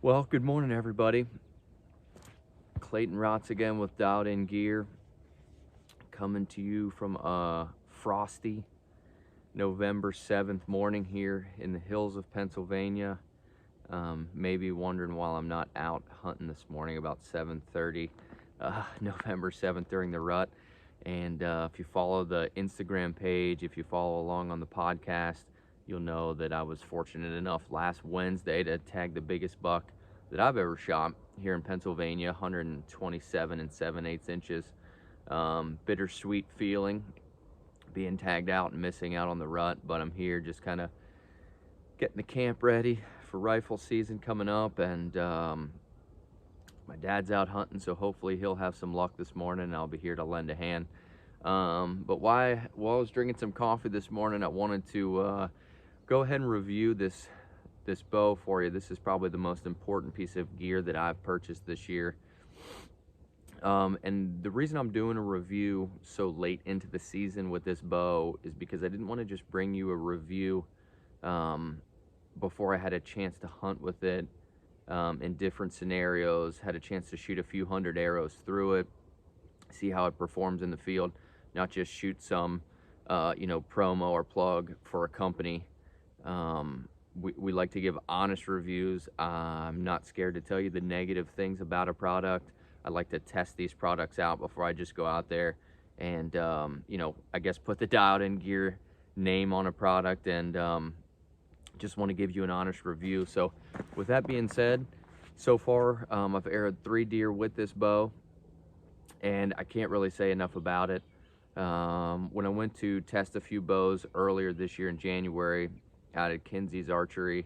Well, good morning, everybody. Clayton Rotz again with Dialed In Gear, coming to you from a frosty November 7th morning here in the hills of Pennsylvania. Maybe wondering why I'm not out hunting this morning about 7:30, November 7th during the rut. And if you follow the Instagram page, if you follow along on the podcast, you'll know that I was fortunate enough last Wednesday to tag the biggest buck that I've ever shot here in Pennsylvania, 127 and 7/8 inches. Bittersweet feeling being tagged out and missing out on the rut, but I'm here just kind of getting the camp ready for rifle season coming up, and my dad's out hunting, so hopefully he'll have some luck this morning, and I'll be here to lend a hand. But while I was drinking some coffee this morning, I wanted to go ahead and review this bow for you. This is probably the most important piece of gear that I've purchased this year. And the reason I'm doing a review so late into the season with this bow is because I didn't want to just bring you a review before I had a chance to hunt with it in different scenarios, had a chance to shoot a few hundred arrows through it, see how it performs in the field, not just shoot some promo or plug for a company. We like to give honest reviews. I'm not scared to tell you the negative things about a product. I like to test these products out before I just go out there and, I guess put the Dialed In Gear name on a product, and just want to give you an honest review. So with that being said, so far I've arrowed 3 deer with this bow, and I can't really say enough about it. When I went to test a few bows earlier this year in January out at Kinsey's Archery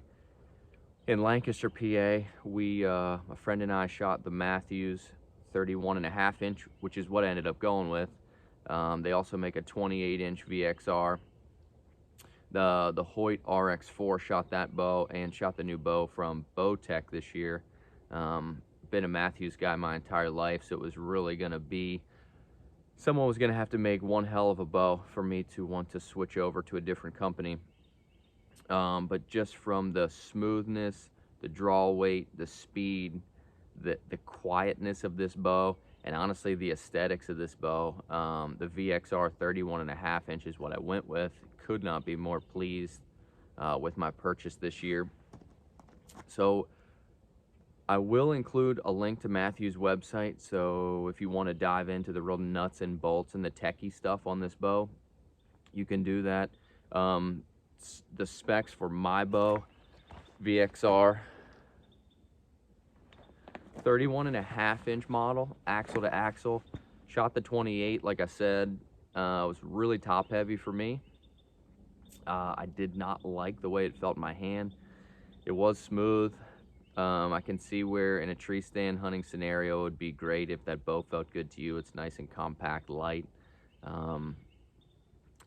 in Lancaster, PA, a friend and I shot the Mathews 31.5-inch, which is what I ended up going with. They also make a 28-inch VXR. The Hoyt RX4, shot that bow and shot the new bow from Bowtech this year. Been a Mathews guy my entire life, so it was really going to be someone was going to have to make one hell of a bow for me to want to switch over to a different company. But just from the smoothness, the draw weight, the speed, the quietness of this bow, and honestly the aesthetics of this bow, the VXR 31.5 inches, what I went with. Could not be more pleased with my purchase this year. So I will include a link to Mathews' website, so if you want to dive into the real nuts and bolts and the techie stuff on this bow, you can do that. The specs for my bow, VXR 31.5-inch model, axle to axle, shot the 28. Like I said, it was really top heavy for me. I did not like the way it felt in my hand. It was smooth. I can see where in a tree stand hunting scenario it would be great if that bow felt good to you. It's nice and compact, light,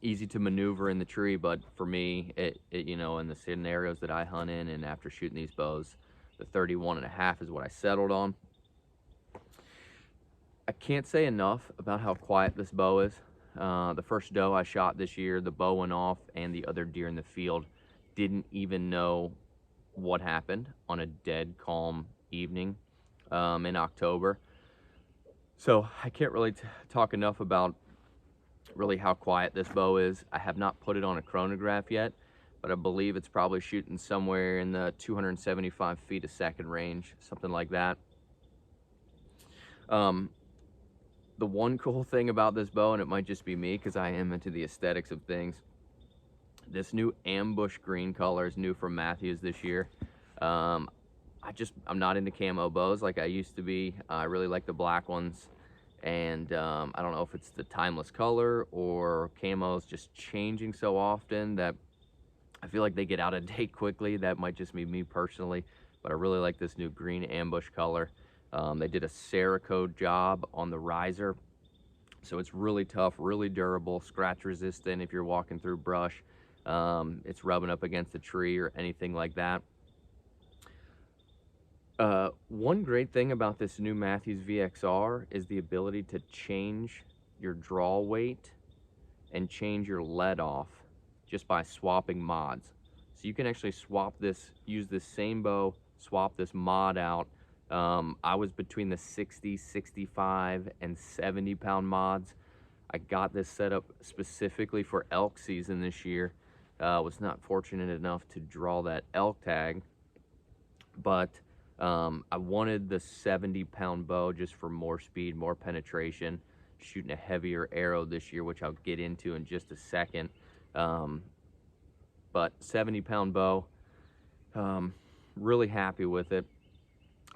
easy to maneuver in the tree. But for me, in the scenarios that I hunt in, and after shooting these bows, the 31.5 is what I settled on. I can't say enough about how quiet this bow is. The first doe I shot this year, the bow went off, and the other deer in the field didn't even know what happened on a dead calm evening in October. So I can't really talk enough about really how quiet this bow is. I have not put it on a chronograph yet, but I believe it's probably shooting somewhere in the 275 feet a second range, something like that. The one cool thing about this bow, and it might just be me because I am into the aesthetics of things, this new ambush green color is new from Mathews this year. I'm not into camo bows like I used to be. I really like the black ones, and I don't know if it's the timeless color or camos just changing so often that I feel like they get out of date quickly. That might just be me personally, but I really like this new green ambush color. They did a Cerakote job on the riser, so it's really tough, really durable, scratch resistant if you're walking through brush. It's rubbing up against a tree or anything like that. One great thing about this new Mathews VXR is the ability to change your draw weight and change your lead off just by swapping mods. So you can actually use this same bow, swap this mod out. I was between the 60, 65, and 70 pound mods. I got this set up specifically for elk season this year. Was not fortunate enough to draw that elk tag, but I wanted the 70 pound bow just for more speed, more penetration, shooting a heavier arrow this year, which I'll get into in just a second. But 70 pound bow, really happy with it.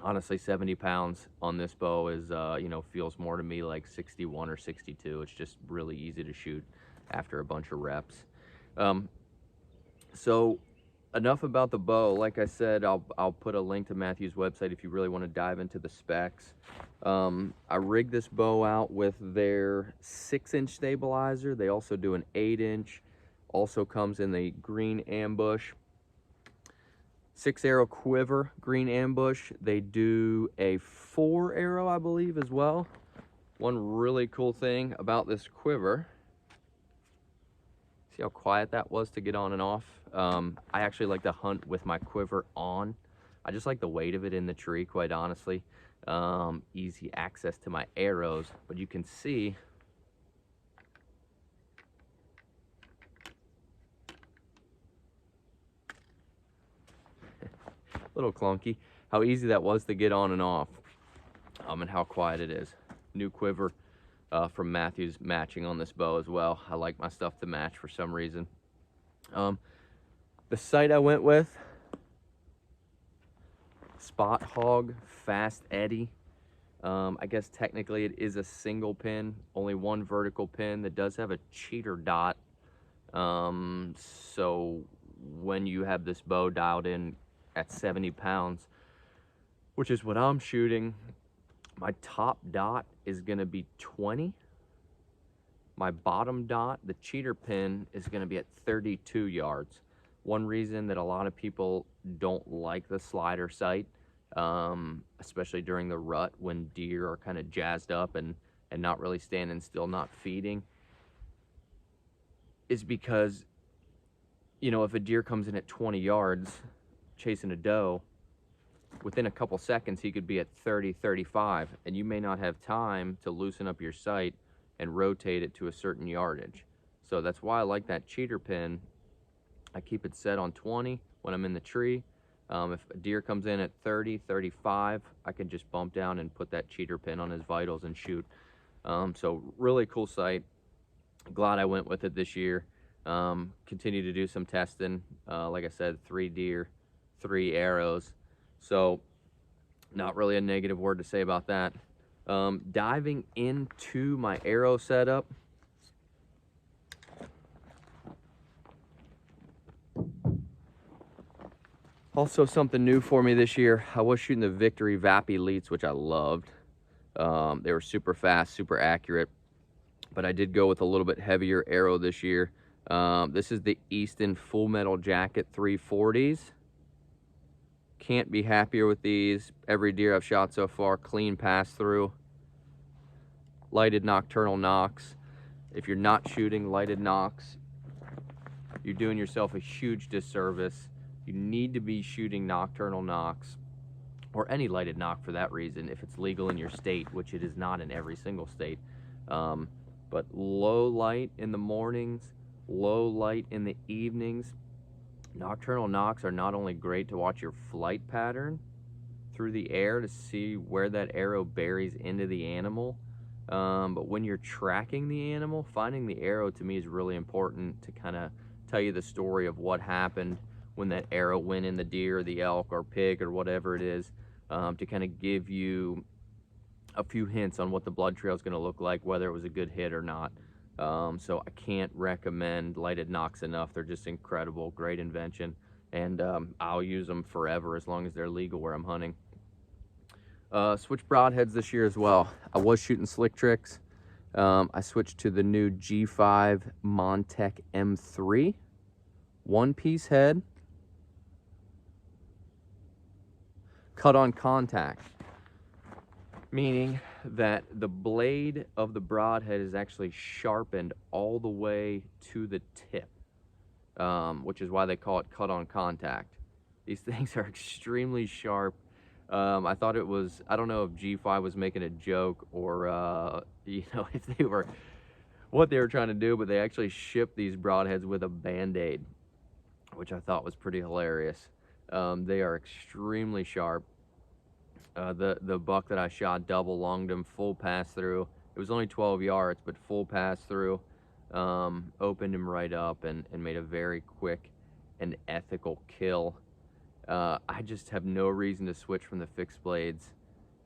Honestly, 70 pounds on this bow is, feels more to me like 61 or 62. It's just really easy to shoot after a bunch of reps. So enough about the bow. Like I said, I'll put a link to Mathews' website if you really want to dive into the specs. I rigged this bow out with their 6-inch stabilizer. They also do an 8-inch. Also comes in the green ambush. 6-arrow quiver, green ambush. They do a 4-arrow, I believe, as well. One really cool thing about this quiver, see how quiet that was to get on and off? I actually like to hunt with my quiver on. I just like the weight of it in the tree, quite honestly. Easy access to my arrows, but you can see little clunky how easy that was to get on and off, and how quiet it is. New quiver from Mathews matching on this bow as well. I like my stuff to match for some reason. The sight I went with, Spot Hog Fast Eddy. I guess technically it is a single pin, only one vertical pin that does have a cheater dot. So when you have this bow dialed in at 70 pounds, which is what I'm shooting, my top dot is going to be 20. My bottom dot, the cheater pin, is going to be at 32 yards. One reason that a lot of people don't like the slider sight, especially during the rut when deer are kind of jazzed up and not really standing still, not feeding, is because, if a deer comes in at 20 yards chasing a doe, within a couple seconds he could be at 30, 35, and you may not have time to loosen up your sight and rotate it to a certain yardage. So that's why I like that cheater pin. I keep it set on 20 when I'm in the tree. If a deer comes in at 30, 35, I can just bump down and put that cheater pin on his vitals and shoot. So really cool sight. Glad I went with it this year. Continue to do some testing. Like I said, 3 deer, 3 arrows. So not really a negative word to say about that. Diving into my arrow setup. Also something new for me this year, I was shooting the Victory VAP Elites, which I loved. They were super fast, super accurate, but I did go with a little bit heavier arrow this year. This is the Easton Full Metal Jacket 340s. Can't be happier with these. Every deer I've shot so far, clean pass through. Lighted nocturnal nocks. If you're not shooting lighted nocks, you're doing yourself a huge disservice. You need to be shooting nocturnal nocks, or any lighted nock for that reason, if it's legal in your state, which it is not in every single state. But low light in the mornings, low light in the evenings. Nocturnal nocks are not only great to watch your flight pattern through the air to see where that arrow buries into the animal, but when you're tracking the animal, finding the arrow to me is really important to kind of tell you the story of what happened when that arrow went in the deer or the elk or pig or whatever it is, to kind of give you a few hints on what the blood trail is going to look like, whether it was a good hit or not. So I can't recommend lighted nocks enough. They're just incredible, great invention, and I'll use them forever as long as they're legal where I'm hunting. Switched broadheads this year as well. I was shooting Slick Tricks. I switched to the new G5 Montec M3, one-piece head, cut on contact, meaning that the blade of the broadhead is actually sharpened all the way to the tip, which is why they call it cut on contact. These things are extremely sharp. I thought it was, I don't know if G5 was making a joke or, you know, if they were, what they were trying to do, but they actually shipped these broadheads with a Band-Aid, which I thought was pretty hilarious. They are extremely sharp. The buck that I shot double lunged him, full pass through. It was only 12 yards, but full pass through. Opened him right up and made a very quick and ethical kill. I just have no reason to switch from the fixed blades.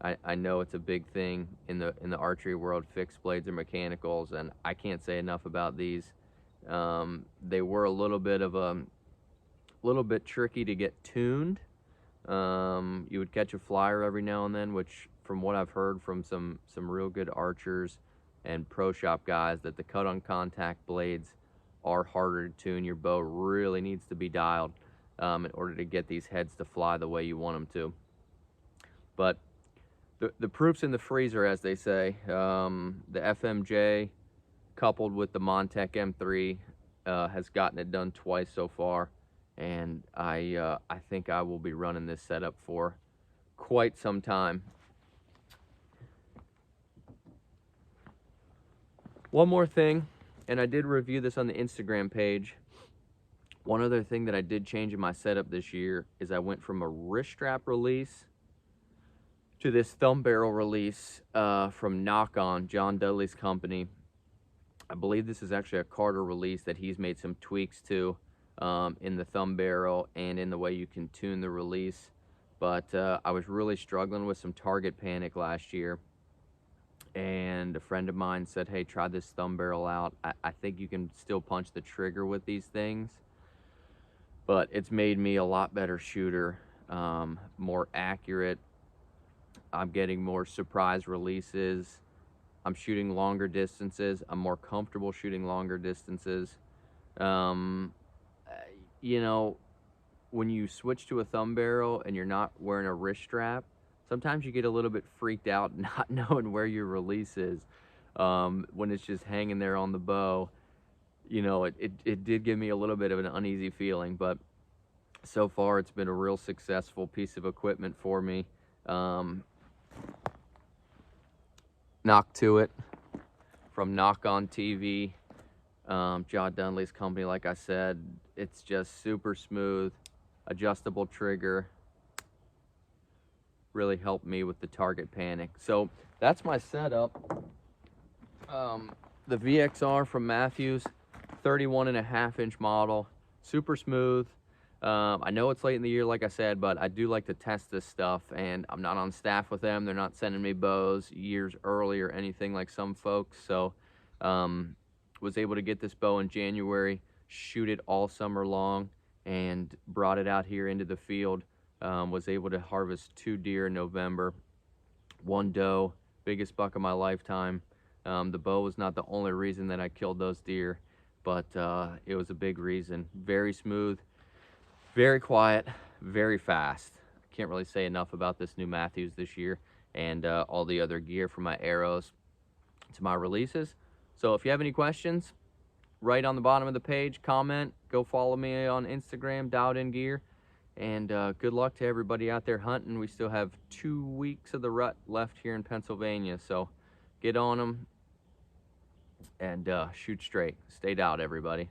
I know it's a big thing in the archery world, fixed blades or mechanicals, and I can't say enough about these. They were a little bit tricky to get tuned. You would catch a flyer every now and then, which from what I've heard from some real good archers and pro shop guys, that the cut on contact blades are harder to tune. Your bow really needs to be dialed in order to get these heads to fly the way you want them to. But the proof's in the freezer, as they say. The FMJ coupled with the Montec M3 has gotten it done twice so far, and I think I will be running this setup for quite some time. One more thing, and I did review this on the Instagram page. One other thing that I did change in my setup this year is I went from a wrist strap release to this thumb barrel release from Knock On, John Dudley's company. I believe this is actually a Carter release that he's made some tweaks to in the thumb barrel and in the way you can tune the release. But I was really struggling with some target panic last year, and a friend of mine said, hey, try this thumb barrel out. I think you can still punch the trigger with these things, but it's made me a lot better shooter, more accurate. I'm getting more surprise releases. I'm shooting longer distances. I'm more comfortable shooting longer distances. You know, when you switch to a thumb barrel and you're not wearing a wrist strap, sometimes you get a little bit freaked out not knowing where your release is. When it's just hanging there on the bow, you know, it did give me a little bit of an uneasy feeling, but so far it's been a real successful piece of equipment for me. Knock to it from Knock On TV, John Dudley's company. Like I said, it's just super smooth, adjustable trigger. Really helped me with the target panic. So that's my setup. The VXR from Mathews, 31.5-inch model, super smooth. I know it's late in the year, like I said, but I do like to test this stuff, and I'm not on staff with them. They're not sending me bows years early or anything like some folks. So was able to get this bow in January, shoot it all summer long, and brought it out here into the field. Was able to harvest 2 deer in November, 1 doe, biggest buck of my lifetime. The bow was not the only reason that I killed those deer, but it was a big reason. Very smooth, very quiet, very fast. I can't really say enough about this new Mathews this year, and all the other gear from my arrows to my releases. So if you have any questions, right on the bottom of the page, comment, go follow me on Instagram, Dialed In Gear, and good luck to everybody out there hunting. We still have 2 weeks of the rut left here in Pennsylvania, so get on them and shoot straight. Stay dialed, everybody.